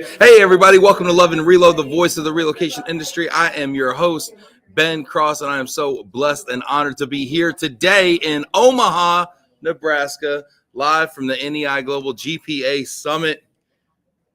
Hey everybody, welcome to Love and Reload, the voice of the relocation industry. I am your host, Ben Cross, and I am so blessed and honored to be here today in Omaha, Nebraska, live from the NEI Global GPA Summit.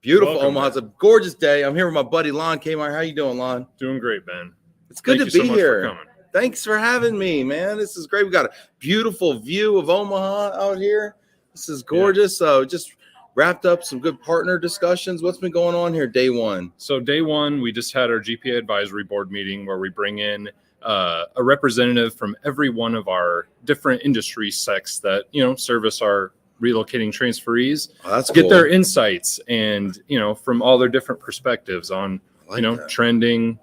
Beautiful Welcome, Omaha. man. It's a gorgeous day. I'm here with my buddy Lonn Kammeyer. How you doing, Lonn? Doing great, Ben. It's good Thank to you be so much here. for coming. Thanks for having me, man. This is great. We got a beautiful view of Omaha out here. This is gorgeous. So just wrapped up some good partner discussions. What's been going on here day one? So day one, we just had our Gpa Advisory Board meeting where we bring in a representative from every one of our different industry sects that, service our relocating transferees. Oh, that's get cool. their insights and, from all their different perspectives on, that. trending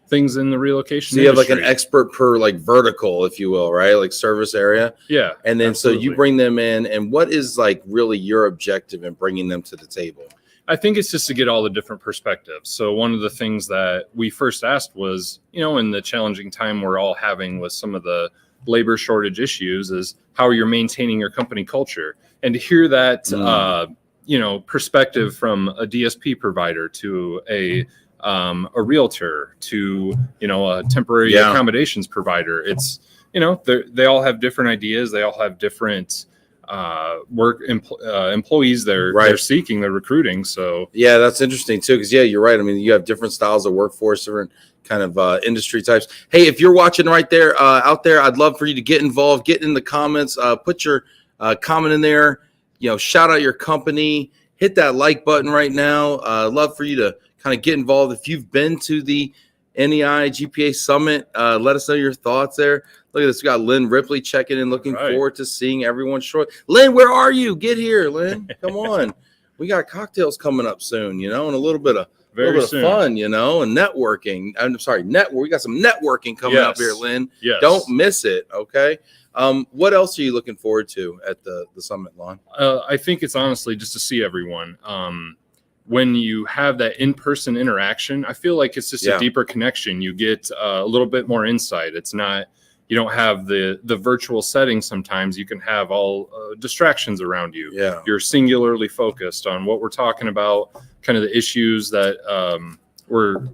things in the relocation So you industry. have like an expert per like vertical, if you will, right? Like service area. Yeah. And then absolutely. So you bring them in, and what is like really your objective in bringing them to the table? I think it's just to get all the different perspectives. So one of the things that we first asked was, in the challenging time we're all having with some of the labor shortage issues, is how you're maintaining your company culture. And to hear that, perspective from a DSP provider to a realtor to, a temporary accommodations provider, it's, they all have different ideas. They all have different employees they're seeking, they're recruiting. So yeah, that's interesting too, because you're right. I mean, you have different styles of workforce, different kind of industry types. Hey, if you're watching right there out there, I'd love for you to get involved, get in the comments, put your comment in there, shout out your company, hit that like button right now. Love for you to kind of get involved. If you've been to the NEI GPA Summit, let us know your thoughts there. Look at this. We got Lynn Ripley checking in, looking forward to seeing everyone short. Lynn, where are you? Get here, Lynn. Come on. We got cocktails coming up soon, and a little bit of fun, and networking. I'm sorry, we got some networking coming up here, Lynn. Yes. Don't miss it, okay? What else are you looking forward to at the summit, Lonn? I think it's honestly just to see everyone. When you have that in-person interaction, I feel like it's just a deeper connection. You get a little bit more insight. It's not, you don't have the virtual setting. Sometimes you can have all distractions around you. Yeah. You're singularly focused on what we're talking about, kind of the issues that we're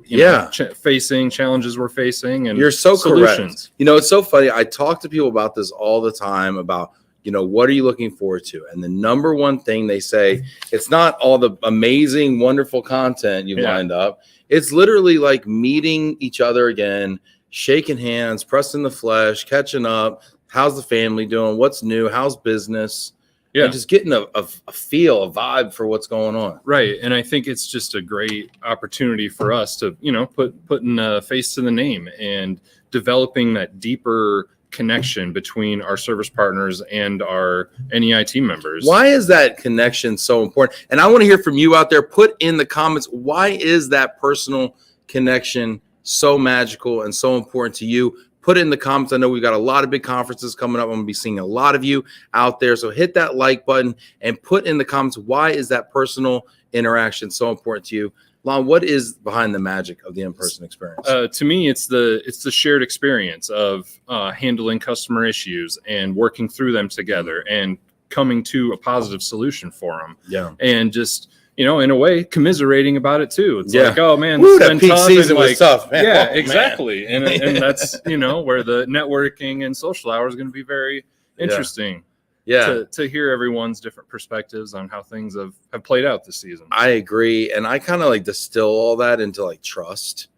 facing, challenges we're facing, and you're so solutions. Correct. It's so funny. I talk to people about this all the time about, what are you looking forward to? And the number one thing they say, it's not all the amazing, wonderful content you've lined up. It's literally like meeting each other again, shaking hands, pressing the flesh, catching up. How's the family doing? What's new? How's business? Yeah. And just getting a feel, a vibe for what's going on. Right. And I think it's just a great opportunity for us to, putting a face to the name and developing that deeper connection between our service partners and our NEI team members. Why is that connection so important? And I want to hear from you out there. Put in the comments, why is that personal connection so magical and so important to you? Put it in the comments. I know we've got a lot of big conferences coming up. I'm going to be seeing a lot of you out there. So hit that like button and put in the comments, why is that personal interaction so important to you? Lonn, what is behind the magic of the in-person experience? To me, it's the shared experience of handling customer issues and working through them together and coming to a positive solution for them. Yeah. And just, in a way, commiserating about it too. It's like, oh man, this has been peak season was tough. Man. Yeah, exactly. And that's, where the networking and social hour is going to be very interesting. Yeah. To hear everyone's different perspectives on how things have played out this season. I agree. And I kind of like distill all that into like trust,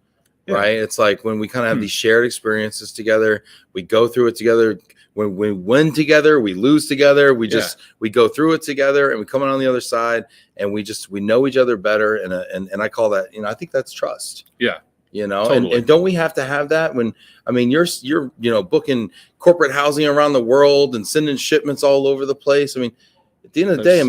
right? It's like when we kind of have these shared experiences together, we go through it together. When we win together, we lose together. We go through it together and we come out on the other side and we know each other better. And I call that, I think that's trust. Yeah. Totally. And don't we have to have that when, you're booking corporate housing around the world and sending shipments all over the place. At the end of the day,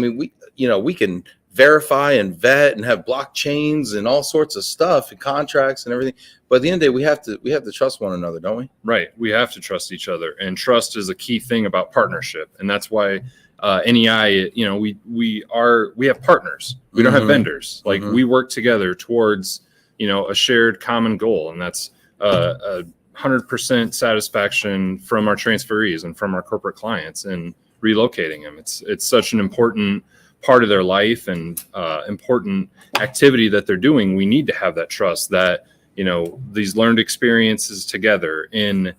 we can verify and vet and have blockchains and all sorts of stuff and contracts and everything. But at the end of the day, we have to trust one another, don't we? Right. We have to trust each other, and trust is a key thing about partnership. And that's why NEI, we have partners. We don't have vendors. Like we work together towards, a shared common goal. And that's 100% satisfaction from our transferees and from our corporate clients and relocating them. It's such an important part of their life and important activity that they're doing, we need to have that trust that, these learned experiences together in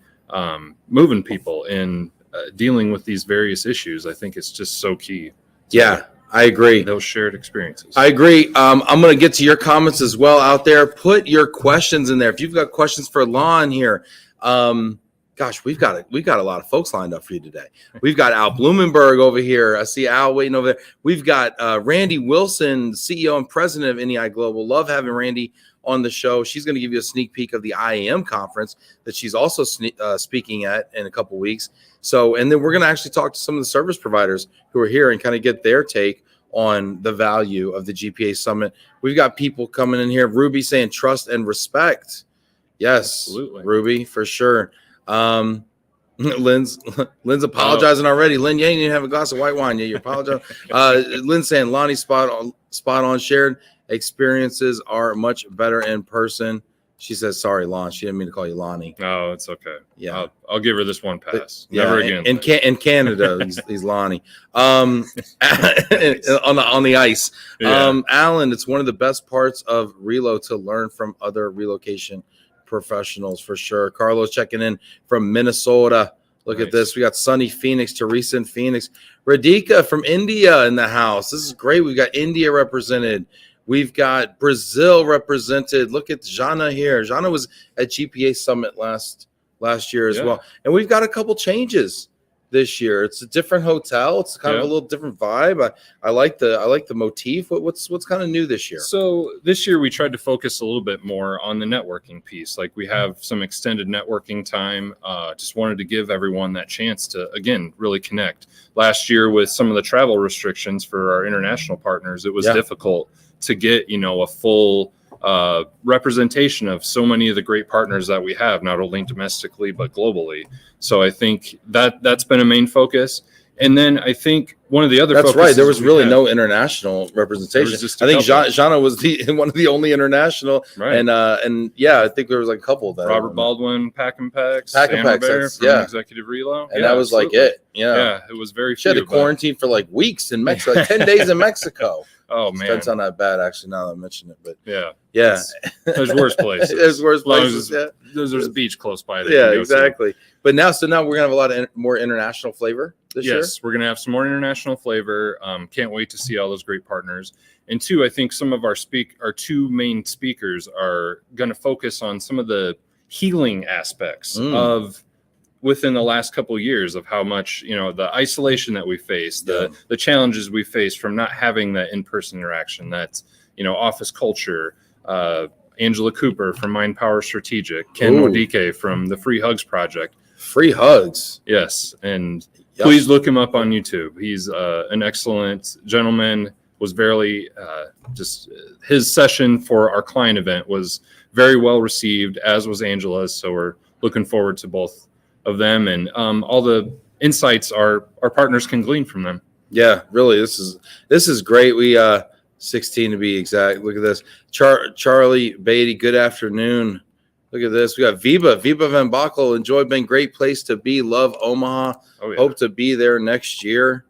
moving people in dealing with these various issues. I think it's just so key. Yeah, I agree. Those shared experiences. I agree. I'm going to get to your comments as well out there. Put your questions in there. If you've got questions for Lonn here, gosh, we've got a lot of folks lined up for you today. We've got Al Blumenberg over here. I see Al waiting over there. We've got Randy Wilson, CEO and president of NEI Global. Love having Randy on the show. She's going to give you a sneak peek of the IAM conference that she's also speaking at in a couple weeks. So, and then we're going to actually talk to some of the service providers who are here and kind of get their take on the value of the GPA Summit. We've got people coming in here. Ruby saying trust and respect. Yes, absolutely. Ruby, for sure. Lynn's apologizing already. Lynn, you ain't even have a glass of white wine yet. You apologize. Lynn saying Lonnie spot on. Shared experiences are much better in person. She says, sorry, Lonn. She didn't mean to call you Lonnie. No, it's okay. Yeah. I'll give her this one pass. Yeah, never again. In Canada, he's Lonnie. on the ice. Yeah. Alan, it's one of the best parts of Relo to learn from other relocation professionals for sure. Carlos checking in from Minnesota. Look at this. We got Sunny Phoenix, Teresa in Phoenix. Radhika from India in the house. This is great. We've got India represented. We've got Brazil represented. Look at Jana here. Jana was at GPA Summit last year as well. And we've got a couple changes this year. It's a different hotel. It's kind of a little different vibe. I like the motif. What's kind of new this year? So this year we tried to focus a little bit more on the networking piece. Like we have some extended networking time. Just wanted to give everyone that chance to, again, really connect. Last year with some of the travel restrictions for our international partners, it was difficult to get, a full representation of so many of the great partners that we have, not only domestically, but globally. So I think that's been a main focus. And then I think one of the other That's right. There was really no international representation. I think Jana was one of the only international. Right. And yeah, I think there was like a couple of them. Robert Baldwin, Pack and Pex, from Executive Relo. And that was absolutely. Like it. Yeah, it was very She had to quarantine for like weeks in Mexico, like 10 days in Mexico. Oh, man. Doesn't sound that bad, actually, now that I mention it. But yeah. There's worse places. There's a beach close by. Exactly. But now we're going to have a lot of more international flavor this year. Yes, we're going to have some more international flavor. Can't wait to see all those great partners. And two, I think some of our two main speakers are going to focus on some of the healing aspects of within the last couple of years of how much, the isolation that we face, the challenges we face from not having that in-person interaction, that's, office culture. Angela Cooper from Mind Power Strategic, Ken Modike from the Free Hugs Project. Free Hugs. Yes. And please look him up on YouTube. He's an excellent gentleman, was very just his session for our client event was very well received, as was Angela's. So we're looking forward to both of them and all the insights our partners can glean from them. Yeah, really. This is great. We 16 to be exact. Look at this. Charlie Beatty, good afternoon. Look at this. We got Viva Van Bockel. Enjoy, been great place to be. Love Omaha. Hope to be there next year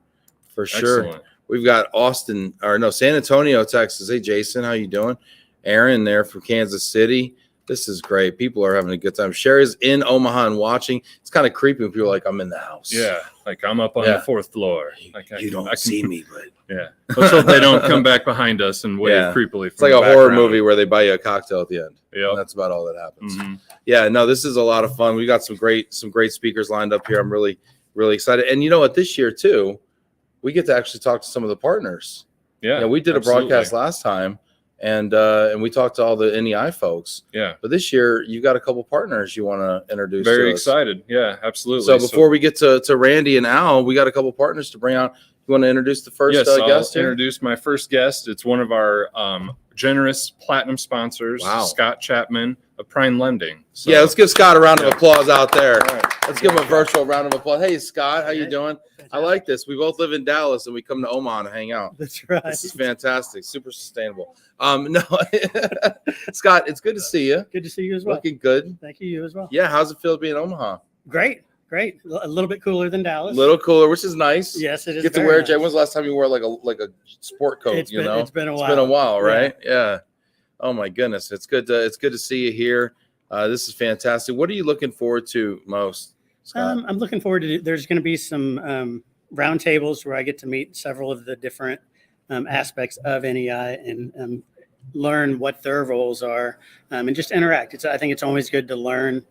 for sure. Excellent. We've got San Antonio, Texas. Hey, Jason, how you doing? Aaron there from Kansas City. This is great. People are having a good time. Sherry's in Omaha and watching. It's kind of creepy when people are like, I'm in the house. Yeah, like I'm up on the fourth floor. Like you don't see me, but let's hope they don't come back behind us and wave creepily. It's like a horror movie where they buy you a cocktail at the end. Yeah, that's about all that happens. Mm-hmm. Yeah, no, this is a lot of fun. We got some great speakers lined up here. I'm really, really excited. And you know what? This year too, we get to actually talk to some of the partners. Yeah, we did a broadcast last time. And we talked to all the NEI folks. Yeah. But this year, you've got a couple partners you want to introduce. Very excited. Yeah, absolutely. So before we get to Randy and Al, we got a couple partners to bring out. You want to introduce the first guest here? Yes, I'll introduce my first guest. It's one of our generous platinum sponsors, Scott Chapman of Prime Lending. So, yeah, let's give Scott a round of applause out there. Right. Let's give him a virtual round of applause. Hey, Scott, how you doing? I like this. We both live in Dallas, and we come to Omaha to hang out. That's right. This is fantastic. Super sustainable. Scott, it's good to see you. Good to see you as well. Looking good. Thank you. You as well. Yeah. How's it feel to be in Omaha? Great. Great. A little bit cooler than Dallas. A little cooler, which is nice. Yes, it is. Get to wear it. Jay, when's the last time you wore like a sport coat? It's been a while. It's been a while, right? Yeah. Oh my goodness, it's good to see you here. This is fantastic. What are you looking forward to most, Scott? I'm looking forward to. There's going to be some roundtables where I get to meet several of the different aspects of NEI and learn what their roles are and just interact. I think it's always good to learn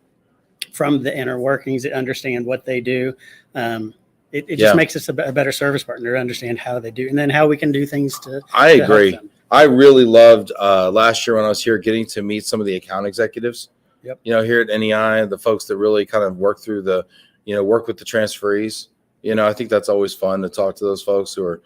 from the inner workings, to understand what they do. It just makes us a better service partner to understand how they do, and then how we can do things to. I agree. I really loved last year when I was here getting to meet some of the account executives. Yep. Here at NEI, the folks that really kind of work through work with the transferees. I think that's always fun to talk to those folks who are.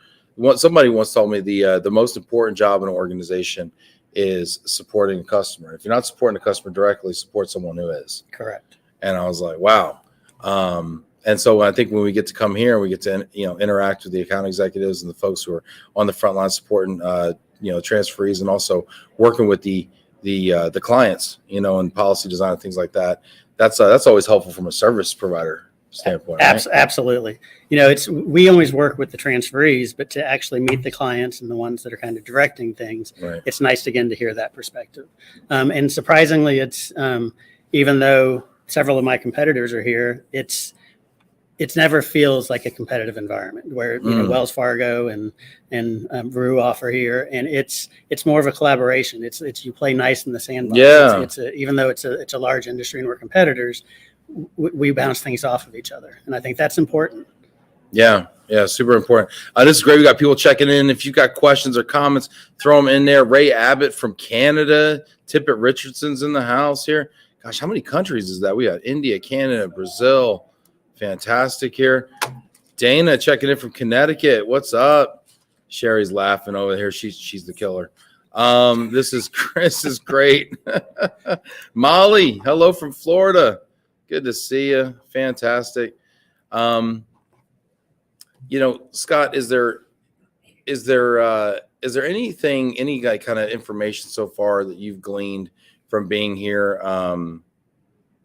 Somebody once told me the most important job in an organization is supporting a customer. If you're not supporting a customer directly, support someone who is. Correct. And I was like, wow. And so I think when we get to come here, we get to interact with the account executives and the folks who are on the front line supporting transferees, and also working with the clients, and policy design and things like that. That's always helpful from a service provider standpoint. Right? Absolutely. We always work with the transferees, but to actually meet the clients and the ones that are kind of directing things, right. It's nice again to hear that perspective. And surprisingly, it's even though several of my competitors are here, it's never feels like a competitive environment where Wells Fargo and Ruoff are here, and it's more of a collaboration. It's you play nice in the sandbox. Yeah. Even though it's a large industry and we're competitors, we bounce things off of each other, and I think that's important. Yeah, super important. This is great. We got people checking in. If you've got questions or comments, throw them in there. Ray Abbott from Canada, Tippett Richardson's in the house here. Gosh, how many countries is that? We got India, Canada, Brazil. Fantastic here. Dana checking in from Connecticut. What's up? Sherry's laughing over here. She's the killer. This is great. Molly, hello from Florida. Good to see you. Fantastic. Scott, is there anything, any kind of information so far that you've gleaned from being here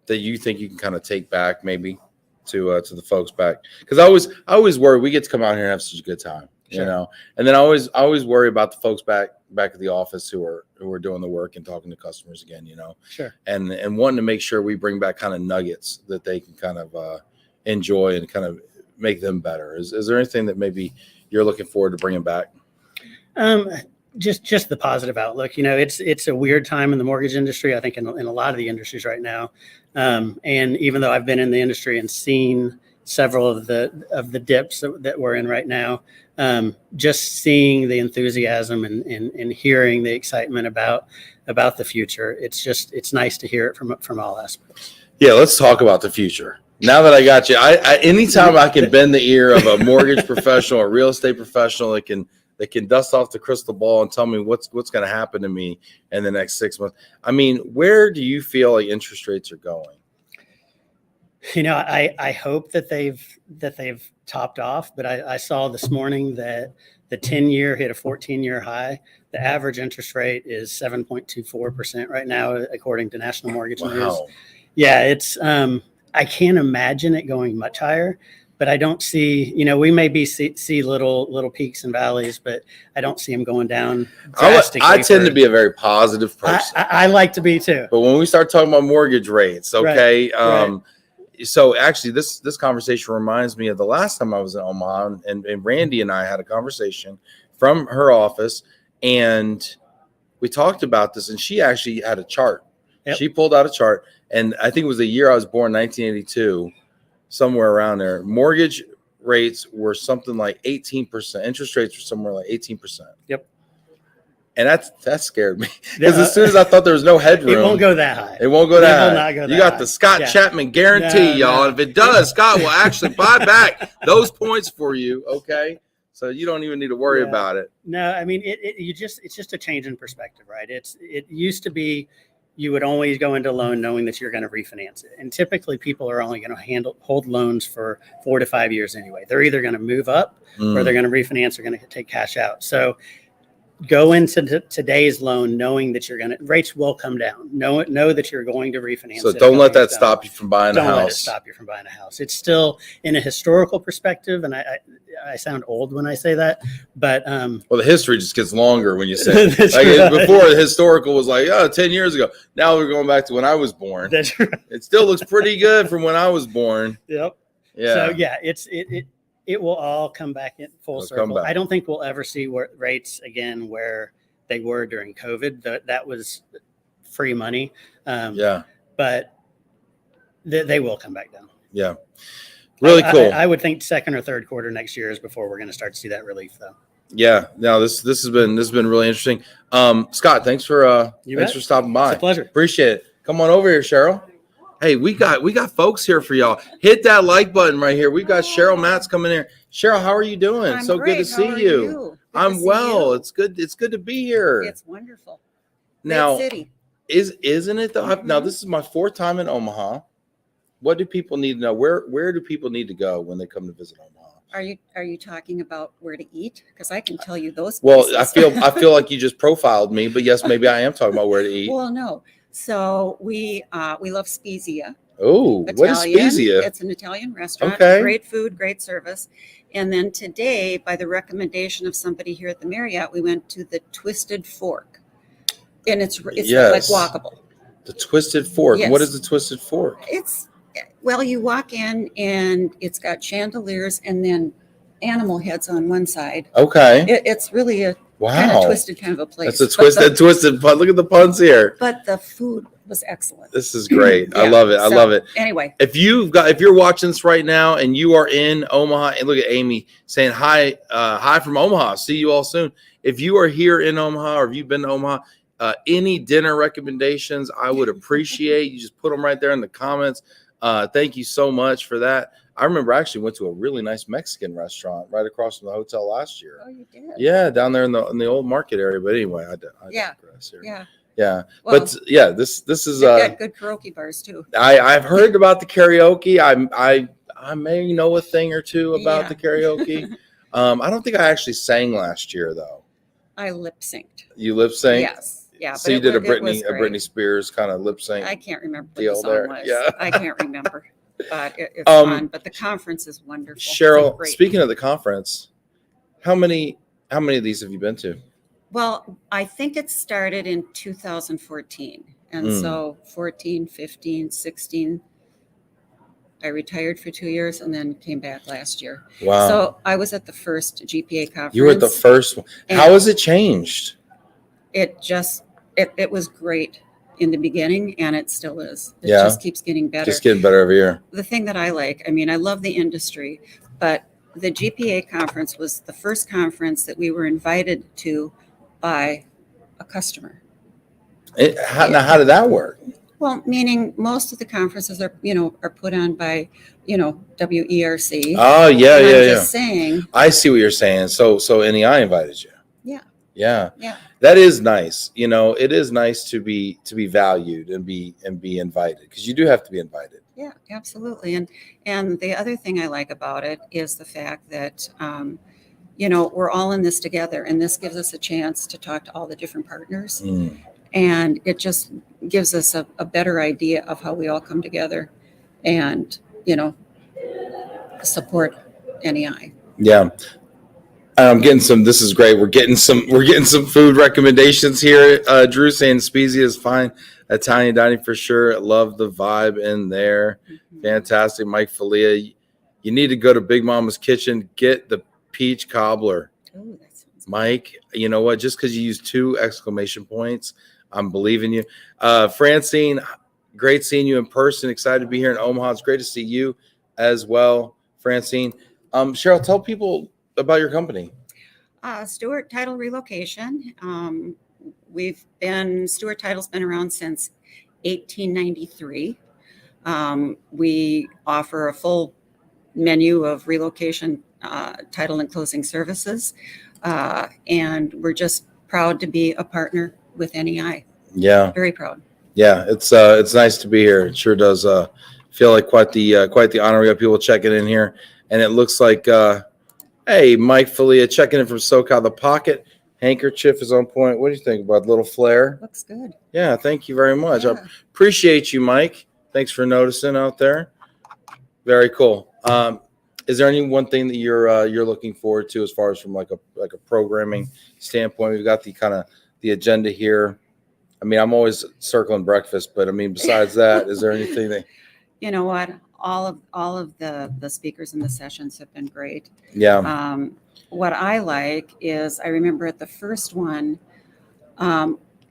that you think you can kind of take back maybe to the folks back? Because I always worry we get to come out here and have such a good time, sure. And then I always worry about the folks back at the office who are doing the work and talking to customers again, Sure. And wanting to make sure we bring back kind of nuggets that they can kind of enjoy and kind of make them better. Is there anything that maybe you're looking forward to bringing back? Just the positive outlook. It's a weird time in the mortgage industry, I think in a lot of the industries right now. And even though I've been in the industry and seen several of the dips that we're in right now, just seeing the enthusiasm and hearing the excitement about the future, it's nice to hear it from all aspects. Yeah, let's talk about the future. Now that I got you, I anytime I can bend the ear of a mortgage professional or real estate professional that can dust off the crystal ball and tell me what's going to happen to me in the next 6 months. I mean, where do you feel like interest rates are going? I hope that they've topped off, but I saw this morning that the 10-year hit a 14-year high. The average interest rate is 7.24% right now, according to National Mortgage News. Yeah, it's I can't imagine it going much higher, but I don't see, we may see little peaks and valleys, but I don't see them going down drastically. I tend to be a very positive person. I like to be too. But when we start talking about mortgage rates, okay, right. So actually this conversation reminds me of the last time I was in Omaha, and Randy and I had a conversation from her office, and we talked about this, and she actually had a chart. Yep. She pulled out a chart, and I think it was the year I was born, 1982, somewhere around there. Mortgage rates were something like 18%. Interest rates were somewhere like 18%. Yep. And that scared me, because as soon as I thought there was no headroom, it won't go that high. It won't go that high. Not go that you got high. The Scott Chapman guarantee, y'all. And if it does, Scott will actually buy back those points for you. Okay, so you don't even need to worry about it. No, I mean it's just a change in perspective, right? It used to be you would always go into a loan knowing that you're going to refinance it, and typically people are only going to hold loans for 4 to 5 years anyway. They're either going to move up or they're going to refinance or going to take cash out. So go into today's loan knowing that rates will come down. Know that you're going to refinance. So don't let that stop you from buying a house. Don't let it stop you from buying a house. It's still, in a historical perspective, and I sound old when I say that, but well, the history just gets longer when you say it. Like right. Before, the historical was like 10 years ago. Now we're going back to when I was born. That's right. It still looks pretty good from when I was born. Yep. Yeah. So yeah, it will all come back in full circle. I don't think we'll ever see rates again where they were during COVID. That was free money. But they will come back down. Yeah. Really cool. I would think second or third quarter next year is before we're going to start to see that relief, though. Yeah. Now this has been really interesting. Scott, thanks for stopping by. It's a pleasure. Appreciate it. Come on over here, Cheryl. Hey, we got folks here for y'all. Hit that like button right here. We've got Cheryl Matz coming here. Cheryl, how are you doing? I'm so great. good to see you. I'm well. It's good to be here. It's wonderful. Now, Great city. Isn't it though? Now this is my 4th time in Omaha. What do people need to know? Where do people need to go when they come to visit Omaha? Are you talking about where to eat? Because I can tell you those Well, places. I feel like you just profiled me, but yes, maybe I am talking about where to eat. Well, no. So we love Spezia. Oh, what is Spezia? It's an Italian restaurant. Okay. Great food, great service. And then today, by the recommendation of somebody here at the Marriott, we went to the Twisted Fork. And it's Yes. like walkable. The Twisted Fork. Yes. What is the Twisted Fork? Well, you walk in and it's got chandeliers and then animal heads on one side. Okay. It's really a Wow. kind of twisted kind of a place. That's a twisted pun. Look at the puns here. But the food was excellent. This is great. Yeah, I love it. I love it. Anyway, If you're watching this right now and you are in Omaha, and look at Amy saying hi from Omaha. See you all soon. If you are here in Omaha or if you've been to Omaha, any dinner recommendations, I would appreciate. You just put them right there in the comments. Thank you so much for that. I remember I actually went to a really nice Mexican restaurant right across from the hotel last year. oh, you did. Yeah, down there in the old market area. But anyway, I digress here. Yeah. Yeah. Well, But yeah, this is they've got good karaoke bars too. I've heard about the karaoke. I may know a thing or two about the karaoke. I don't think I actually sang last year though. I lip synced. You lip sync? Yes. Yeah. So you did a Britney Spears kind of lip sync. I can't remember what deal the song there. was. Yeah. I can't remember. But it's fun. But the conference is wonderful. Cheryl, Great. speaking of the conference, how many of these have you been to? Well, I think it started in 2014. And so 14, 15, 16, I retired for 2 years and then came back last year. Wow. So I was at the first GPA conference. You were at the first one. How has it changed? It was great in the beginning and it still is. It Yeah. just keeps getting better. Just getting better every year. The thing that I like, I love the industry, but the GPA conference was the first conference that we were invited to by a customer. Now, how did that work? Well, meaning most of the conferences are put on by, WERC. Oh, yeah, And yeah, I'm yeah. just saying. I see what you're saying. So NEI invited you. Yeah. Yeah. Yeah. That is nice. It is nice to be valued and be invited because you do have to be invited. Yeah, absolutely. And the other thing I like about it is the fact that, we're all in this together and this gives us a chance to talk to all the different partners. And it just gives us a better idea of how we all come together and, support NEI. Yeah. I'm getting some. This is great. We're getting some food recommendations here. Drew saying Spezia is fine. Italian dining for sure. Love the vibe in there. Fantastic. Mike Falia, you need to go to Big Mama's Kitchen. Get the peach cobbler. Oh, that sounds Mike, you know what? Just because you use 2 exclamation points, I'm believing you. Francine, great seeing you in person. Excited to be here in Omaha. It's great to see you as well, Francine. Cheryl, tell people about your company. Stewart Title Relocation. Stewart Title's been around since 1893. We offer a full menu of relocation title and closing services. And we're just proud to be a partner with NEI. Yeah. Very proud. Yeah, it's nice to be here. It sure does feel like quite the honor. We got people checking in here, and it looks like hey, Mike Falia checking in from SoCal the Pocket. Handkerchief is on point. What do you think about the little flare? Looks good. Yeah, thank you very much. Yeah. I appreciate you, Mike. Thanks for noticing out there. Very cool. Is there any one thing that you're looking forward to as far as from like a programming standpoint? We've got the agenda here. I mean, I'm always circling breakfast, but I mean, besides that, is there anything that? You know what? All of the speakers in the sessions have been great. Yeah. What I like is I remember at the first one,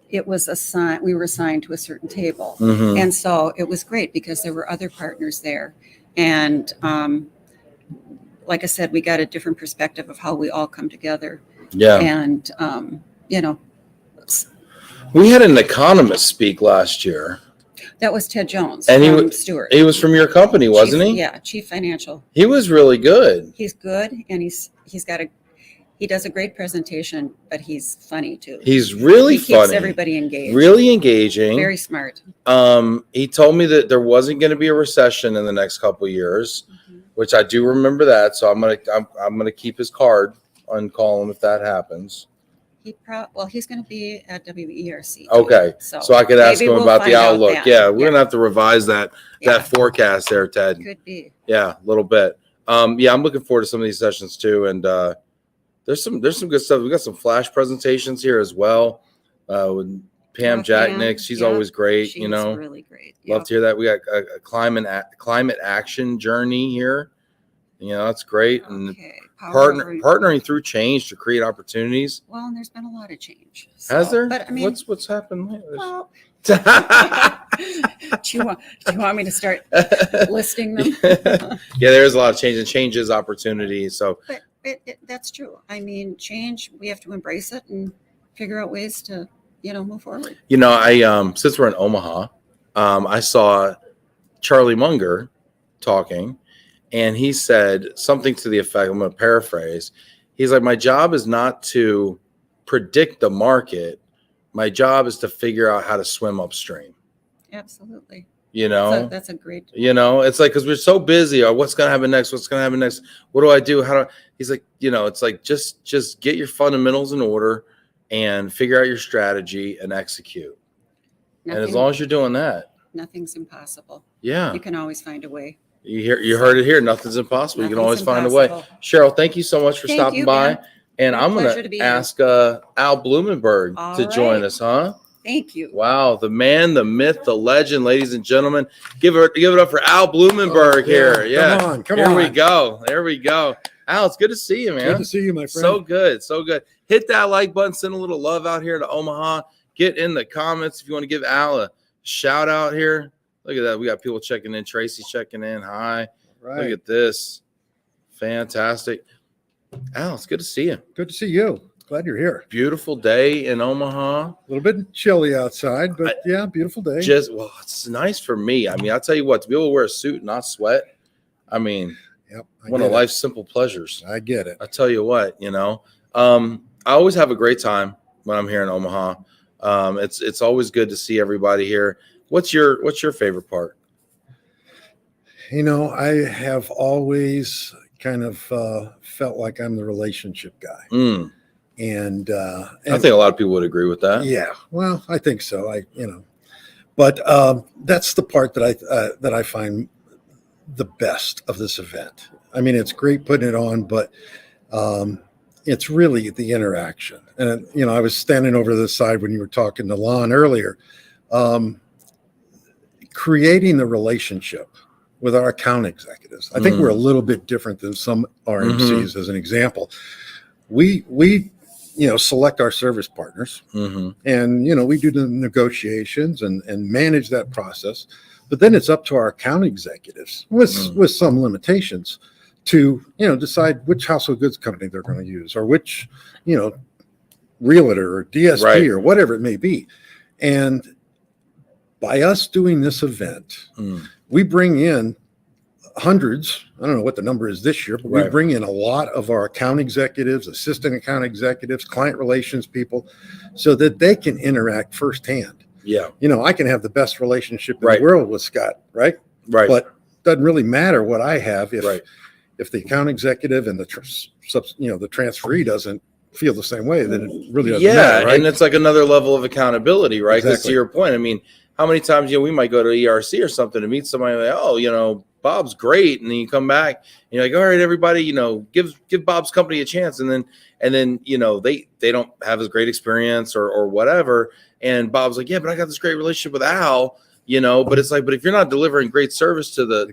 it was assigned. We were assigned to a certain table, Mhm. and so it was great because there were other partners there, and like I said, we got a different perspective of how we all come together. Yeah. And you know, We had an economist speak last year. that was Ted Jones And from Stewart. He was from your company, wasn't he? Yeah, Chief Financial. He was really good. He's good, and he does a great presentation, but he's funny too. He's really He keeps funny. everybody engaged. Really engaging. Very smart. He told me that there wasn't going to be a recession in the next couple of years, which I do remember that. So I'm gonna keep his card and call him if that happens. He's going to be at WERC. Okay, so I could ask maybe him we'll about the find out outlook. then. Yeah, we're gonna have to revise that forecast there, Ted. Could be. Yeah, a little bit. Yeah, I'm looking forward to some of these sessions too, and there's some good stuff. We got some flash presentations here as well. With Pam Jacknick, she's always great. She's really great. Love to hear that. We got a climate action journey here. That's great. And partnering through change to create opportunities. Well, and there's been a lot of change. Has there? But I mean, what's happened lately? well, do you want me to start listing them? Yeah, there's a lot of change, and change is opportunity. So, But that's true. I mean, change, we have to embrace it and figure out ways to, move forward. I since we're in Omaha, I saw Charlie Munger talking, and he said something to the effect, I'm going to paraphrase. He's like, my job is not to predict the market. My job is to figure out how to swim upstream. Absolutely. So that's a great. It's like, because we're so busy. What's going to happen next? What's going to happen next? What do I do? He's like, it's like, just get your fundamentals in order and figure out your strategy and execute. And as long as you're doing that, nothing's impossible. Yeah. You can always find a way. You heard it here. Nothing's impossible. You can always find a way. Cheryl, thank you so much for stopping by. Ben. And I'm going to ask Al Blumenberg to join us, huh? Thank you. Wow, the man, the myth, the legend, ladies and gentlemen. Give it up for Al Blumenberg here. Yeah. Come on. Here we go. There we go. Al, it's good to see you, man. Good to see you, my friend. So good. So good. Hit that like button. Send a little love out here to Omaha. Get in the comments if you want to give Al a shout out here. Look at that. We got people checking in. Tracy's checking in. Hi. Right. Look at this. Fantastic. Al, it's good to see you. Good to see you. Glad you're here. Beautiful day in Omaha. A little bit chilly outside, but yeah, beautiful day. It's nice for me. I mean, I'll tell you what, to be able to wear a suit and not sweat, I mean, one of life's simple pleasures. I get it. I tell you what, I always have a great time when I'm here in Omaha. It's always good to see everybody here. What's your favorite part? I have always kind of felt like I'm the relationship guy. And I think a lot of people would agree with that. Yeah, well, I think so. But that's the part that I find the best of this event. I mean, it's great putting it on, but it's really the interaction. And I was standing over to the side when you were talking to Lonn earlier. Creating the relationship with our account executives. I think we're a little bit different than some RMCs. As an example, we select our service partners, and we do the negotiations and manage that process. But then it's up to our account executives with some limitations to decide which household goods company they're going to use, or which realtor or DSP or whatever it may be. And by us doing this event, we bring in hundreds, I don't know what the number is this year, but we bring in a lot of our account executives, assistant account executives, client relations people, so that they can interact firsthand. Yeah. I can have the best relationship in the world with Scott, right? But it doesn't really matter what I have if the account executive and the transferee doesn't feel the same way, then it really doesn't Yeah, matter, right? and it's like another level of accountability, right? Because to Exactly. your point, I mean, how many times we might go to ERC or something to meet somebody like, oh, Bob's great, and then you come back and you're like, all right, everybody, give Bob's company a chance, and then they don't have as great experience or whatever, and Bob's like, yeah, but I got this great relationship with Al, but it's like, but if you're not delivering great service to the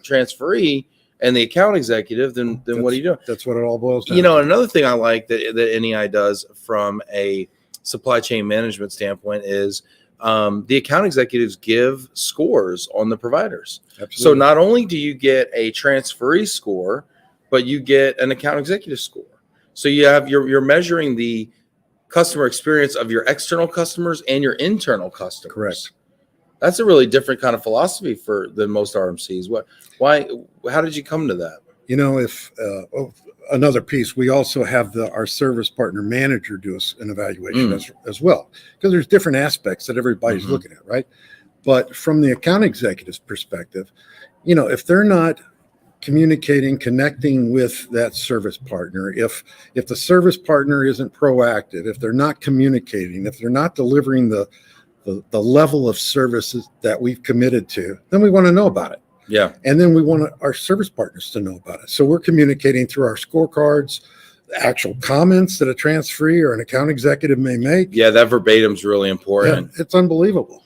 transferee and the account executive, then what are you doing? That's what it all boils down to. And another thing I like that NEI does from a supply chain management standpoint is the account executives give scores on the providers. Absolutely. So not only do you get a transferee score, but you get an account executive score. So you're measuring the customer experience of your external customers and your internal customers. Correct. That's a really different kind of philosophy than most RMCs. How did you come to that? If another piece, we also have our service partner manager do an evaluation as well, because there's different aspects that everybody's looking at, right? But from the account executive's perspective, if they're not communicating, connecting with that service partner, if the service partner isn't proactive, if they're not communicating, if they're not delivering the level of services that we've committed to, then we want to know about it. Yeah. And then we want our service partners to know about it. So we're communicating through our scorecards, actual comments that a transferee or an account executive may make. Yeah, that verbatim is really important. Yeah, it's unbelievable.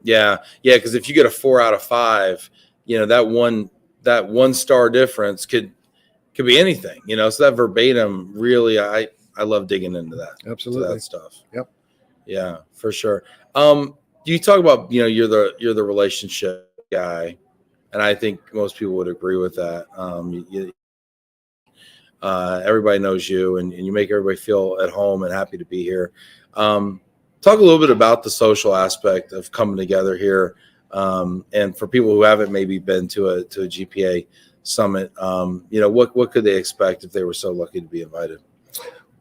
Yeah, because if you get a 4 out of 5, that one star difference could be anything. So that verbatim really, I love digging into that. Absolutely. To that stuff. Yep. Yeah, for sure. You talk about you're the relationship guy, and I think most people would agree with that. Everybody knows you, and you make everybody feel at home and happy to be here. Talk a little bit about the social aspect of coming together here, and for people who haven't maybe been to a GPA summit, what could they expect if they were so lucky to be invited?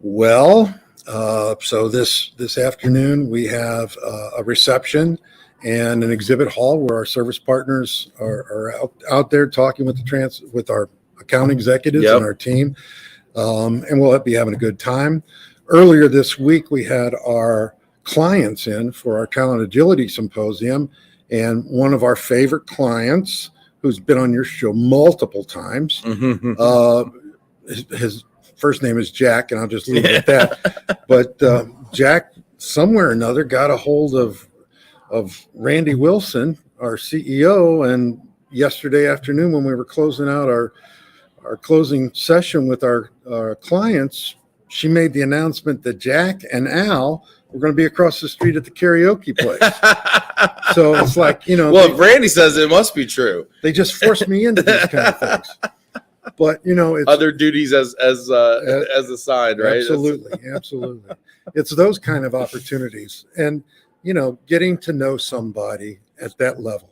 Well, so this afternoon we have a reception and an exhibit hall where our service partners are out there talking with our account executives and our team, and we'll be having a good time. Earlier this week, we had our clients in for our Talent Agility Symposium, and one of our favorite clients, who's been on your show multiple times, his first name is Jack, and I'll just leave it at that. But Jack, somewhere or another, got a hold of Randy Wilson, our CEO, and yesterday afternoon when we were closing out our closing session with our clients, she made the announcement that Jack and Al were going to be across the street at the karaoke place. So it's like, well, if Randy says it must be true. They just forced me into these kind of things. But it's other duties as assigned, right? Absolutely. It's those kind of opportunities, and getting to know somebody at that level,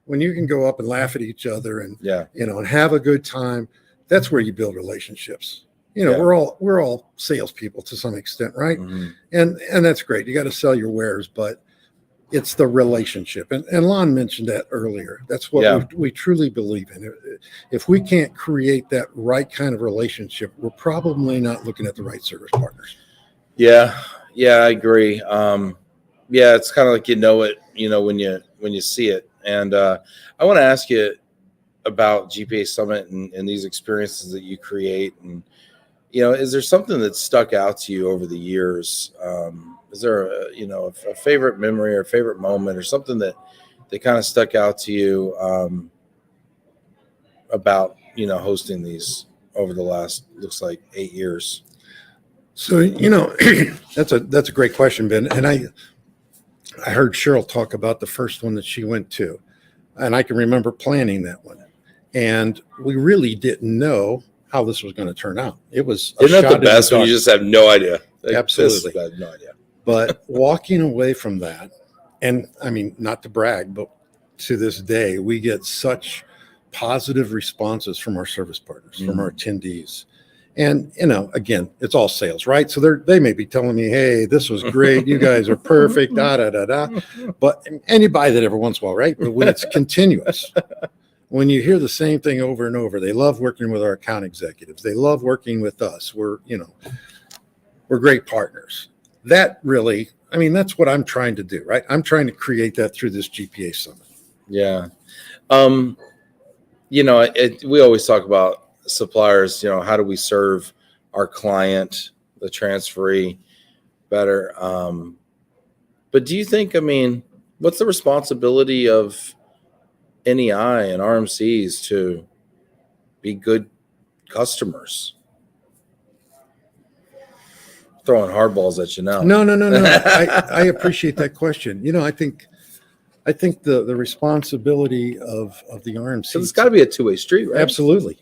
when you can go up and laugh at each other and and have a good time, that's where you build relationships. We're all salespeople to some extent, right? And that's great. You got to sell your wares, but it's the relationship. And Lonn mentioned that earlier. That's what we truly believe in. If we can't create that right kind of relationship, we're probably not looking at the right service partners. Yeah, I agree. It's kind of like it, when you see it. And I want to ask you about GPA Summit and these experiences that you create. And is there something that stuck out to you over the years? Is there a favorite memory or a favorite moment or something that kind of stuck out to you about hosting these over the last, looks like 8 years? So that's a great question, Ben. And I heard Cheryl talk about the first one that she went to, and I can remember planning that one, and we really didn't know how this was going to turn out. It was isn't that the best when you just have no idea? Absolutely, I have no idea. But walking away from that, and I mean, not to brag, but to this day, we get such positive responses from our service partners, from our attendees. And, again, it's all sales, right? So they may be telling me, hey, this was great. You guys are perfect, da. But anybody that every once in a while, right? But when it's continuous, when you hear the same thing over and over, they love working with our account executives. They love working with us. we're great partners. That really, I mean, that's what I'm trying to do, right? I'm trying to create that through this GPA summit. Yeah. You know, we always talk about suppliers, you know, how do we serve our client, the transferee, better? But do you think, I mean, what's the responsibility of NEI and RMCs to be good customers? Throwing hardballs at you now. No. I appreciate that question. You know, I think the responsibility of the RMC. So it's got to be a two-way street, right? Absolutely.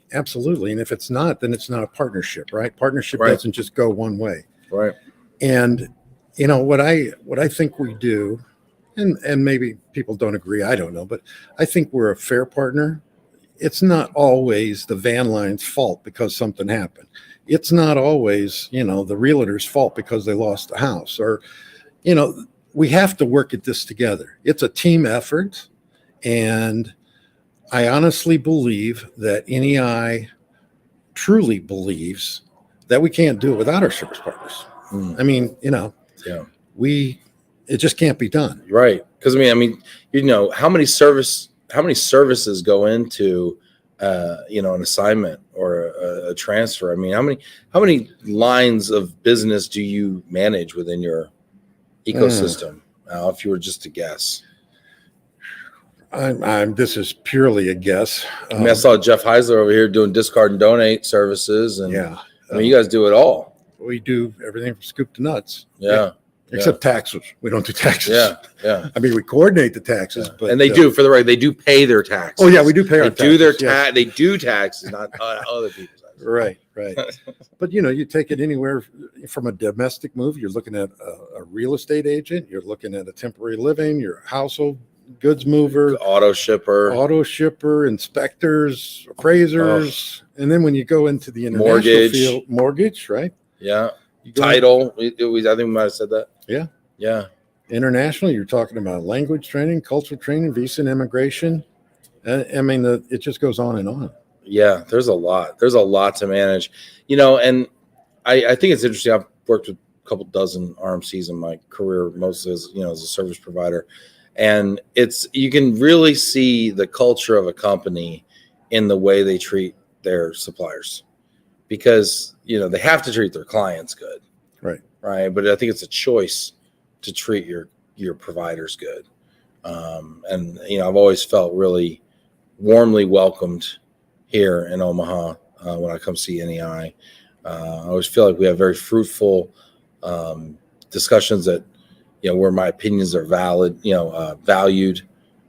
And if it's not, then it's not a partnership, right? Partnership doesn't just go one way. Right. And you know what I think we do, and maybe people don't agree, I don't know, but I think we're a fair partner. It's not always the van line's fault because something happened. It's not always, you know, the realtor's fault because they lost the house, or, you know, we have to work at this together. It's a team effort. And I honestly believe that NEI truly believes that we can't do it without our service partners. I mean, you know, it just can't be done. Right. Because I mean, you know, how many services go into you know, an assignment or a transfer? I mean, how many lines of business do you manage within your ecosystem? If you were just to guess. This is purely a guess. I mean, I saw Jeff Heisler over here doing discard and donate services, and I mean, you guys do it all. We do everything from scoop to nuts. Except taxes. We don't do taxes. I mean, we coordinate the taxes, but and they do, for the right, they do pay their taxes. Oh yeah, we do pay our taxes. Do their they do taxes, not other people's taxes. Right. But you know, you take it anywhere from a domestic move. You're looking at a real estate agent. You're looking at a temporary living. Your household goods mover, auto shipper, inspectors, appraisers, and then when you go into the international field, mortgage, right? Yeah. Title. I think we might have said that. Yeah. International, you're talking about language training, cultural training, visa and immigration. I mean, it just goes on and on. Yeah, there's a lot to manage, you know, and I think it's interesting. I've worked with a couple dozen RMCs in my career, mostly as, you know, as a service provider. And you can really see the culture of a company in the way they treat their suppliers, because, you know, they have to treat their clients good. Right. But I think it's a choice to treat your providers good. And, you know, I've always felt really warmly welcomed here in Omaha when I come see NEI. I always feel like we have very fruitful discussions that, you know, where my opinions are valid, you know, valued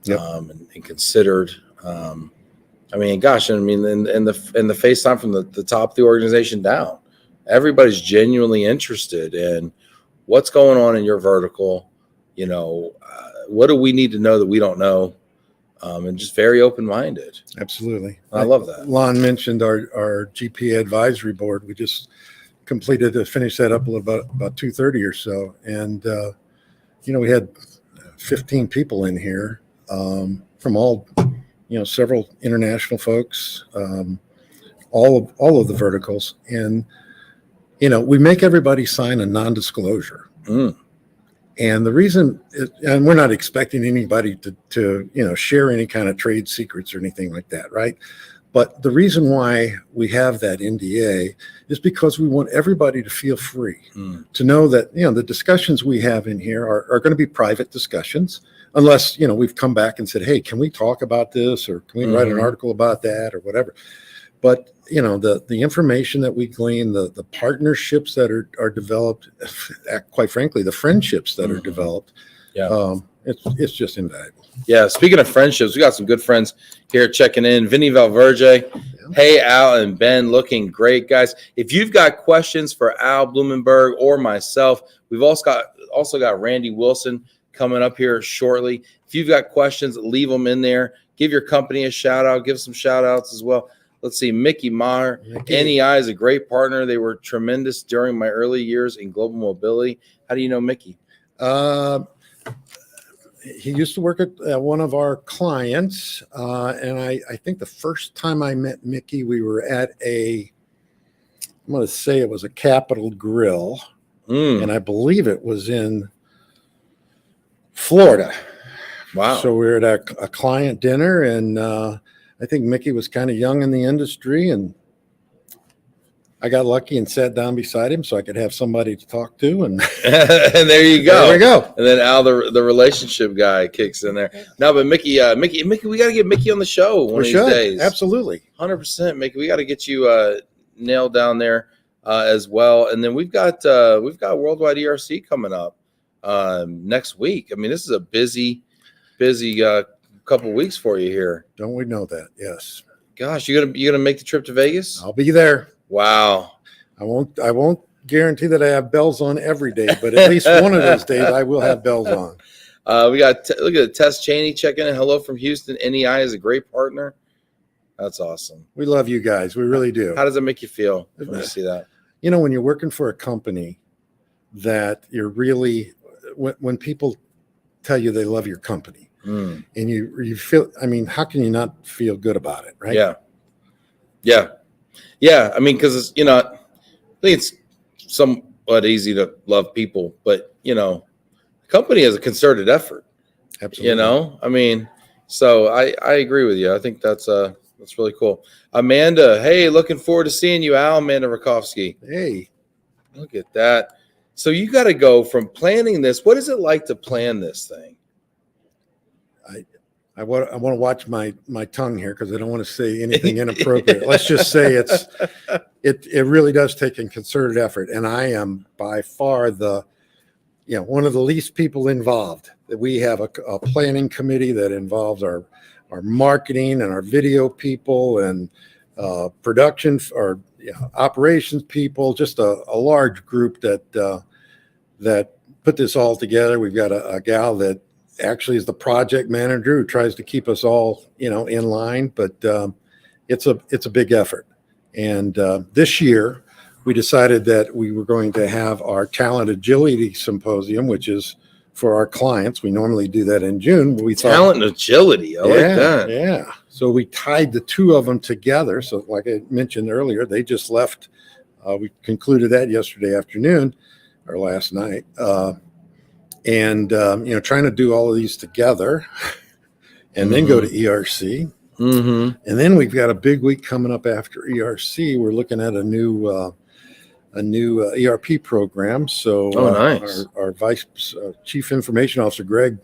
and considered. I mean, gosh, I mean, in the FaceTime from the top of the organization down, everybody's genuinely interested in what's going on in your vertical. You know, what do we need to know that we don't know? And just very open-minded. Absolutely. I love that. Lonn mentioned our Gpa Advisory Board. We just completed to finish that up about 2:30 or so. And, you know, we had 15 people in here from all, you know, several international folks, all of the verticals. And, you know, we make everybody sign a non-disclosure. And the reason, and we're not expecting anybody to, you know, share any kind of trade secrets or anything like that, right? But the reason why we have that NDA is because we want everybody to feel free to know that, you know, the discussions we have in here are going to be private discussions, unless, you know, we've come back and said, hey, can we talk about this, or can we write an article about that, or whatever. But, you know, the information that we glean, the partnerships that are developed, quite frankly, the friendships that are developed, it's just invaluable. Yeah. Speaking of friendships, we got some good friends here checking in. Vinny Valverde. Hey, Al and Ben, looking great, guys. If you've got questions for Al Blumenberg or myself, we've also got Randy Wilson coming up here shortly. If you've got questions, leave them in there. Give your company a shout out. Give some shout outs as well. Let's see, Mickey Maher. NEI is a great partner. They were tremendous during my early years in global mobility. How do you know Mickey? He used to work at one of our clients. And I think the first time I met Mickey, we were at I'm going to say it was a Capitol Grill. and I believe it was in Florida. Wow. So we were at a client dinner, and I think Mickey was kind of young in the industry, and I got lucky and sat down beside him so I could have somebody to talk to. And and there you go. There we go. And then Al, the relationship guy, kicks in there. No, but Mickey, we got to get Mickey on the show one of these days. Absolutely. 100%, Mickey. We got to get you nailed down there as well. And then we've got Worldwide ERC coming up next week. I mean, this is a busy couple weeks for you here. Don't we know that? Yes. Gosh, you gonna make the trip to Vegas? I'll be there. Wow. I won't guarantee that I have bells on every day, but at least one of those days I will have bells on. We got look at Tess Cheney checking in. Hello from Houston. NEI is a great partner. That's awesome. We love you guys. We really do. How does it make you feel when you see that? You know, when you're working for a company that you're really, when people tell you they love your company and you feel, I mean, how can you not feel good about it, right? Yeah. I mean, because I think it's somewhat easy to love people, but the company is a concerted effort. Absolutely. I mean, so I agree with you. I think that's really cool. Amanda, hey, looking forward to seeing you, Al. Amanda Rakowski. Hey, look at that. So you got to go from planning this. What is it like to plan this thing? I want to watch my tongue here because I don't want to say anything inappropriate. Let's just say it really does take a concerted effort, and I am by far one of the least people involved. That we have a planning committee that involves our marketing and our video people and production or operations people. Just a large group that put this all together. We've got a gal that actually is the project manager who tries to keep us all, in line, but it's a big effort. And this year we decided that we were going to have our Talent Agility Symposium, which is for our clients. We normally do that in June. We Talent and Agility. I like that. Yeah. So we tied the two of them together. So like I mentioned earlier, they just left. We concluded that yesterday afternoon or last night. And trying to do all of these together and then go to ERC. And then we've got a big week coming up after ERC. We're looking at a new ERP program. So nice. Our Vice Chief Information Officer, Greg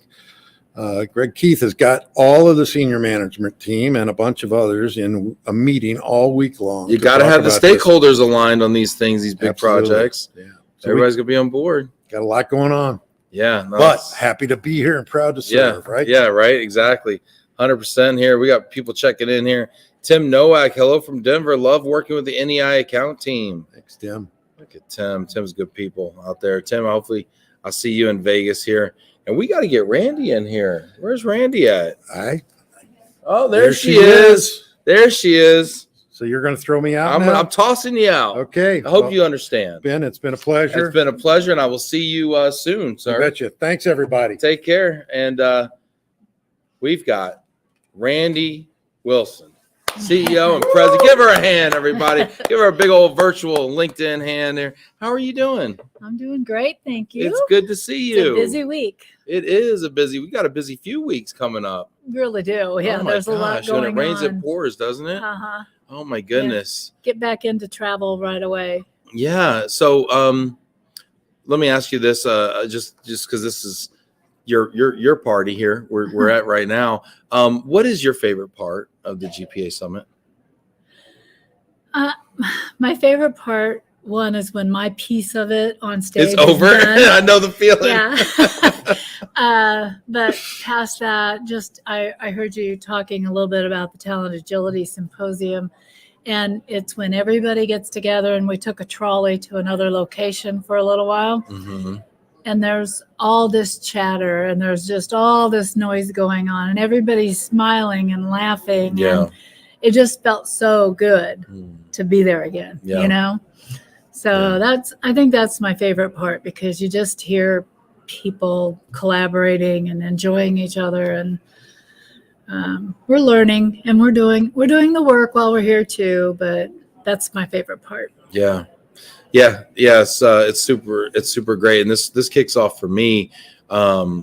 Keith, has got all of the senior management team and a bunch of others in a meeting all week long. You got to have the stakeholders aligned on these things, these big projects. Yeah. So everybody's going to be on board. Got a lot going on. Yeah. Nice. But happy to be here and proud to serve, right? Yeah, right. Exactly. 100% here. We got people checking in here. Tim Nowak, hello from Denver. Love working with the NEI account team. Thanks, Tim. Look at Tim. Tim's good people out there. Tim, hopefully I'll see you in Vegas here. And we got to get Randy in here. Where's Randy at? Oh, there she is. There she is. So you're going to throw me out? I'm tossing you out. Okay. I hope you understand. Ben, it's been a pleasure. It's been a pleasure, and I will see you soon, sir. I bet you. Thanks, everybody. Take care. And we've got Randy Wilson, CEO and president. Give her a hand, everybody. Give her a big old virtual LinkedIn hand there. How are you doing? I'm doing great. Thank you. It's good to see you. It's a busy week. It is we got a busy few weeks coming up. Really do. Yeah, oh my there's gosh. a lot going on. When it rains, it pours, doesn't it? Uh-huh. Oh my goodness. Yeah. Get back into travel right away. Yeah. So let me ask you this, just because this is your party here we're at right now. What is your favorite part of the GPA Summit? My favorite part, one, is when my piece of it on stage is over. I know the feeling. Yeah. But past that, I heard you talking a little bit about the Talent Agility Symposium, and it's when everybody gets together, and we took a trolley to another location for a little while. Mm-hmm. And there's all this chatter, and there's just all this noise going on, and everybody's smiling and laughing. Yeah. And it just felt so good to be there again, So I think that's my favorite part, because you just hear people collaborating and enjoying each other, and we're learning, and we're doing the work while we're here too, but that's my favorite part. Yeah. Yeah, it's super great, and this kicks off for me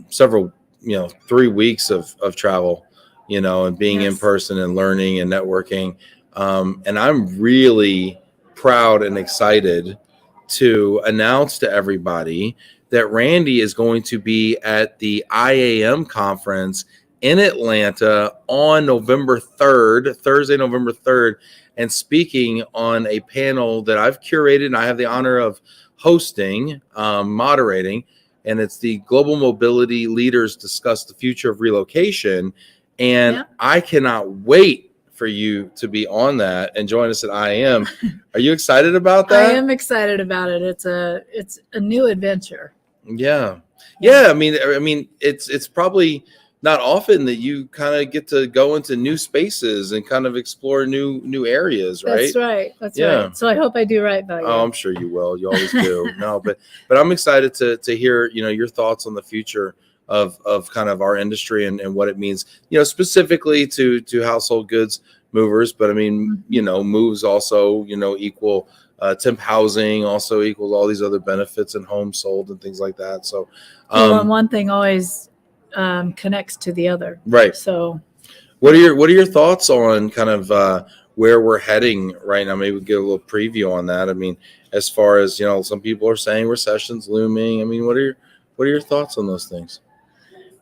several 3 weeks of travel, and being in Yes. person and learning and networking, and I'm really proud and excited to announce to everybody that Randy is going to be at the IAM conference in Atlanta on November 3rd, Thursday, November 3rd, and speaking on a panel that I've curated and I have the honor of hosting, moderating, and it's the Global Mobility Leaders Discuss the Future of Relocation. And Yeah. I cannot wait for you to be on that and join us at IAM. Are you excited about that? I am excited about it. It's a new adventure. Yeah. I mean, it's probably not often that you kind of get to go into new spaces and kind of explore new areas, right? That's right. That's Yeah. right. So I hope I do right by you. Oh, I'm sure you will. You always do. No, but I'm excited to hear, your thoughts on the future of kind of our industry and what it means, specifically to household goods movers. But I mean, moves also, equal temp housing also equals all these other benefits and homes sold and things like that. So, And one thing always connects to the other. right. So What are your thoughts on kind of where we're heading right now? Maybe we'll get a little preview on that. I mean, as far as, some people are saying recession's looming. I mean, what are your thoughts on those things?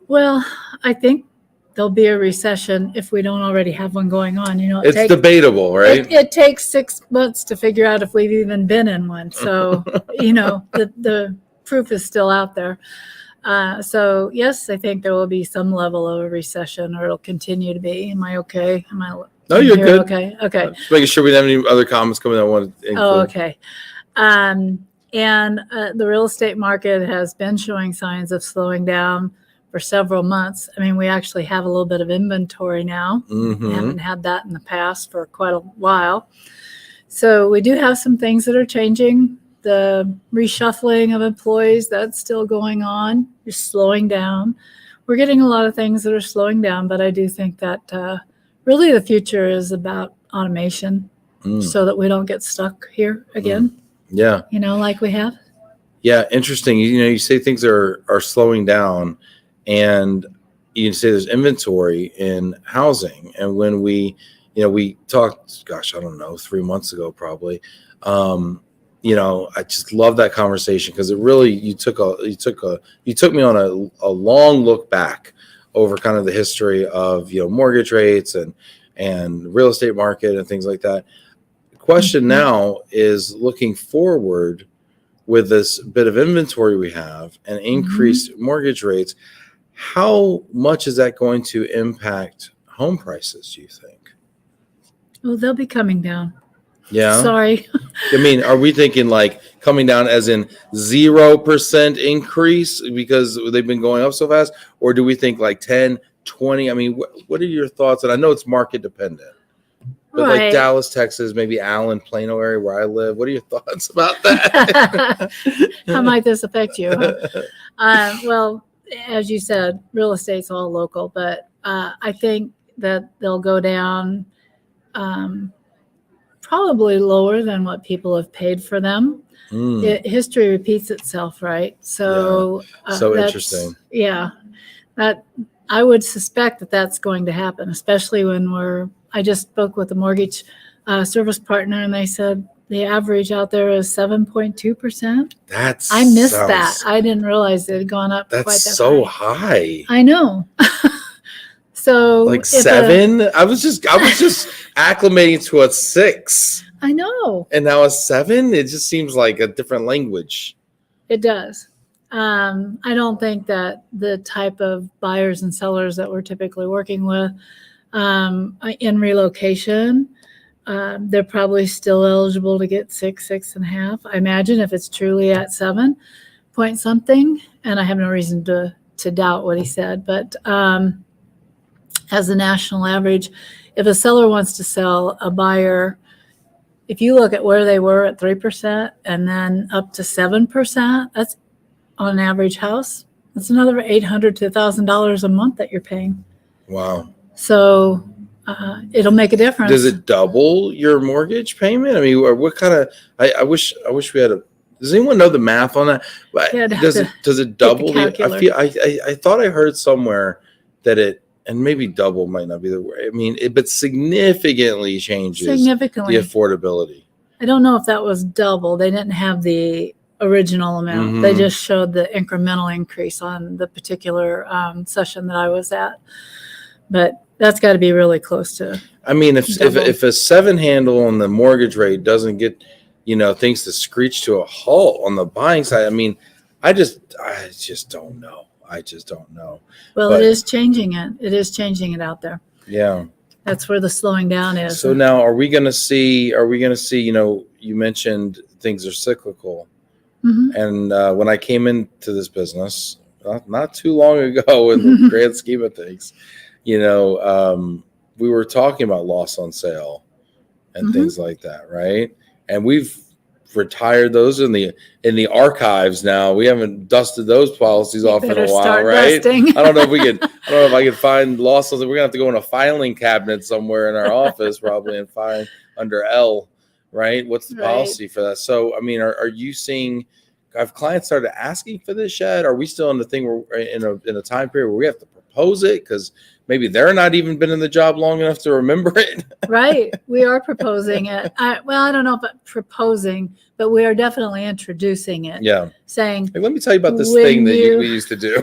well, I think there'll be a recession if we don't already have one going on. It's debatable, right? It takes 6 months to figure out if we've even been in one. So, the proof is still out there. So yes, I think there will be some level of a recession, or it'll continue to be. Am I okay? No, you're good. Okay. Just making sure we don't have any other comments coming that I want to include. Oh, okay. And the real estate market has been showing signs of slowing down for several months. I mean, we actually have a little bit of inventory now. Mhm. We haven't had that in the past for quite a while. So we do have some things that are changing. The reshuffling of employees, that's still going on. You're slowing down. We're getting a lot of things that are slowing down, but I do think that really the future is about automation so that we don't get stuck here again, Yeah. like we have. Yeah, interesting. You say things are slowing down, and you say there's inventory in housing. And when we talked, gosh, I don't know, 3 months ago probably. I just love that conversation because it really you took me on a long look back over kind of the history of mortgage rates and real estate market and things like that. The question now is looking forward with this bit of inventory we have and increased mortgage rates. How much is that going to impact home prices, do you think? Well, they'll be coming down. Yeah. Sorry. I mean, are we thinking like coming down as in 0% increase because they've been going up so fast? Or do we think like 10, 20? I mean, what are your thoughts? And I know it's market dependent. But like Dallas, Texas, maybe Allen, Plano area where I live. What are your thoughts about that? How might this affect you? Huh? Well, as you said, real estate's all local, but I think that they'll go down probably lower than what people have paid for them. History repeats itself, right? So, so interesting. Yeah, that I would suspect that that's going to happen, especially when I just spoke with a mortgage service partner, and they said the average out there is 7.2%. I missed that. I didn't realize it had gone up. That's quite that so high. I know. So like 7. I was just acclimating to a 6. I know. And now a 7. It just seems like a different language. It does. I don't think that the type of buyers and sellers that we're typically working with in relocation, they're probably still eligible to get 6.5. I imagine if it's truly at 7 point something, and I have no reason to doubt what he said, but as a national average, if a seller wants to sell a buyer, if you look at where they were at 3% and then up to 7%, that's on an average house. That's another $800 to $1,000 a month that you're paying. Wow. So it'll make a difference. Does it double your mortgage payment? I mean, or what kind of? I wish we had a. Does anyone know the math on that? Yeah, Does it double? calculator. I thought I heard somewhere that it, and maybe double might not be the word. I mean, but significantly changes the affordability. I don't know if that was double. They didn't have the original amount. They just showed the incremental increase on the particular session that I was at. But that's got to be really close to. I mean, if a 7 handle on the mortgage rate doesn't get, things to screech to a halt on the buying side, I mean, I just don't know. I just don't know. Well, it is changing it. It is changing it out there. Yeah. That's where the slowing down is. So now are we going to see, you mentioned things are cyclical. And when I came into this business, not too long ago in the grand scheme of things, we were talking about loss on sale and things like that, right? And we've retired those in the archives now. We haven't dusted those policies off in a while, right? Dusting. I don't know if I can find loss on. We're gonna have to go in a filing cabinet somewhere in our office probably and find under L, right? What's the policy for that? So I mean, are you seeing? Have clients started asking for this yet? Are we still in the thing where in a time period where we have to propose it because maybe they're not even been in the job long enough to remember it? Right. We are proposing it. I don't know about proposing, but we are definitely introducing it. Yeah. Saying, hey, let me tell you about this thing that we used to do.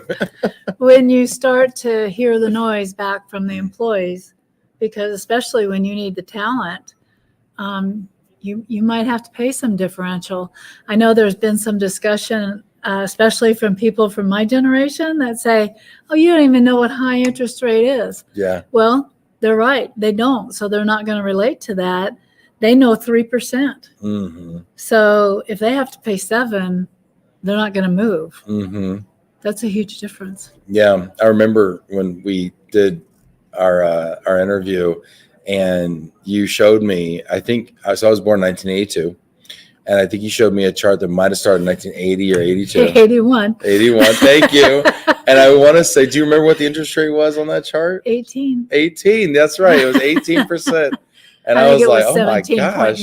When you start to hear the noise back from the employees, because especially when you need the talent, you might have to pay some differential. I know there's been some discussion, especially from people from my generation that say, oh, you don't even know what high interest rate is. Yeah. Well, they're right. They don't. So they're not going to relate to that. They know 3%. So if they have to pay 7%, they're not going to move. That's a huge difference. Yeah. I remember when we did our interview and you showed me, I was born in 1982. And I think you showed me a chart that might have started in 1980 or 82. 81. 81. Thank you. And I want to say, do you remember what the interest rate was on that chart? 18. 18. That's right. It was 18%. And I was like, oh my gosh.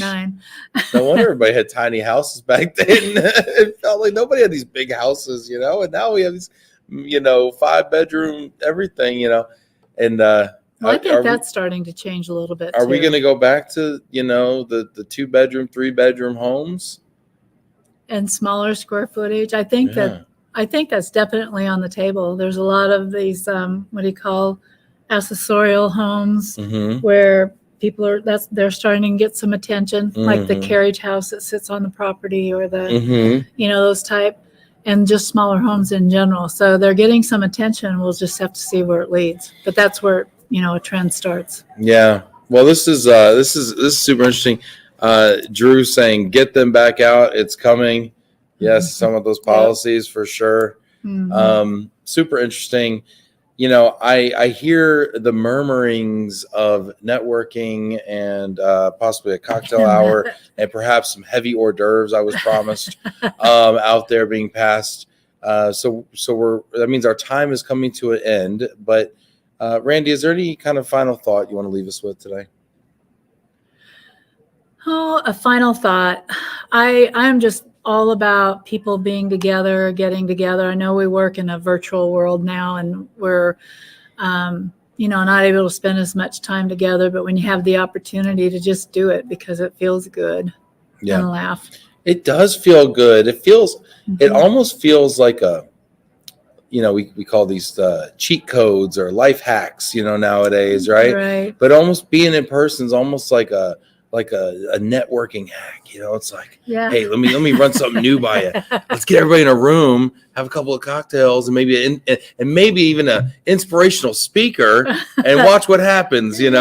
No wonder everybody had tiny houses back then. It felt like nobody had these big houses, and now we have these, 5-bedroom everything, and Well, I think that's starting to change a little bit. Are we going to go back to, the 2-bedroom, 3-bedroom homes and smaller square footage? I think that's definitely on the table. There's a lot of these accessorial homes where people they're starting to get some attention, like the carriage house that sits on the property or the those type, and just smaller homes in general. So they're getting some attention. We'll just have to see where it leads. But that's where a trend starts. Yeah. Well, this is super interesting. Drew saying, get them back out. It's coming. Yes. Some of those policies for sure. Super interesting. I hear the murmurings of networking and possibly a cocktail hour and perhaps some heavy hors d'oeuvres I was promised out there being passed. So that means our time is coming to an end, but Randy, is there any kind of final thought you want to leave us with today? Oh, a final thought. I'm just all about people being together, getting together. I know we work in a virtual world now and we're, not able to spend as much time together, but when you have the opportunity to just do it because it feels good and laugh. It does feel good. It almost feels like we call these cheat codes or life hacks, nowadays, right? Right. But almost being in person is almost like a networking hack. It's like, hey, let me run something new by you. Let's get everybody in a room, have a couple of cocktails, and maybe even an inspirational speaker, and watch what happens. And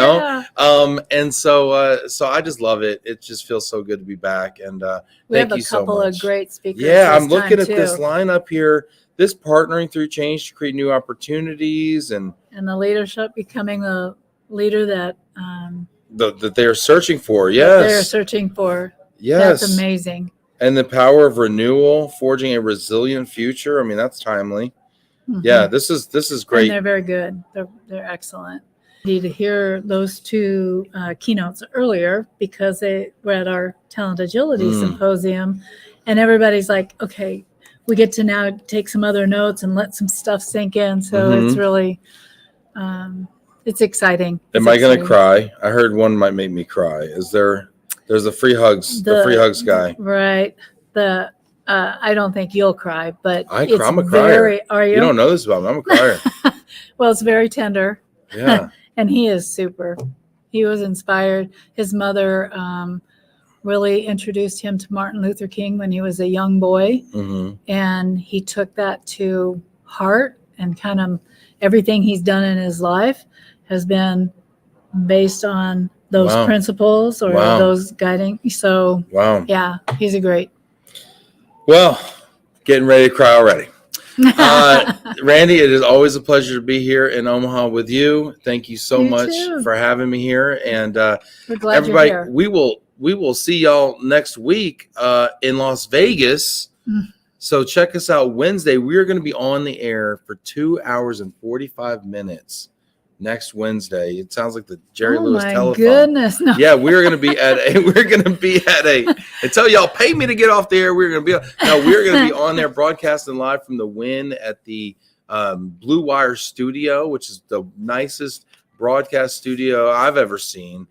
so I just love it. It just feels so good to be back. And thank you so much. We have a couple of great speakers. Yeah, I'm looking at this lineup here. This partnering through change to create new opportunities and the leadership, becoming the leader that they are searching for. Yes, they're searching for. Yes, that's amazing. And the power of renewal, forging a resilient future. I mean, that's timely. Yeah, this is great. And they're very good. They're excellent. To hear those two keynotes earlier because they were at our Talent Agility Symposium, and everybody's like, okay, we get to now take some other notes and let some stuff sink in. So it's really, it's exciting. Am I going to cry? I heard one might make me cry. There's the free hugs, the free hugs guy. Right. I don't think you'll cry, but I'm a crier. Are you? You don't know this about me. I'm a crier. Well, it's very tender. Yeah. And he is super. He was inspired. His mother really introduced him to Martin Luther King when he was a young boy. And he took that to heart, and kind of everything he's done in his life has been based on those principles or those guiding. So, yeah, he's a great. Well, getting ready to cry already. Randy, it is always a pleasure to be here in Omaha with you. Thank you so much for having me here. And we're glad everybody, you're here. we will see y'all next week in Las Vegas. So check us out Wednesday. We're going to be on the air for 2 hours and 45 minutes next Wednesday. It sounds like the Jerry Lewis telephone. Oh my goodness! No. Yeah, we're going to be at a. Until y'all pay me to get off the air, we're going to be on there broadcasting live from the Wynn at the Blue Wire Studio, which is the nicest broadcast studio I've ever seen.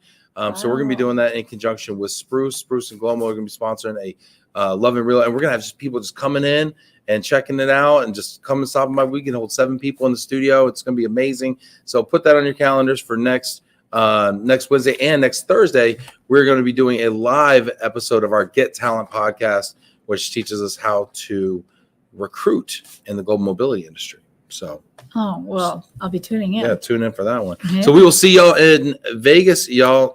So we're going to be doing that in conjunction with Spruce and Glomo. We're going to be sponsoring a Love and Relo, and we're going to have just people just coming in and checking it out and just come and stop by. We can hold 7 people in the studio. It's going to be amazing. So put that on your calendars for next Wednesday and next Thursday. We're going to be doing a live episode of our Get Talent podcast, which teaches us how to recruit in the global mobility industry. So, oh, well, I'll be tuning in. Yeah, tune in for that one. So we will see y'all in Vegas. Y'all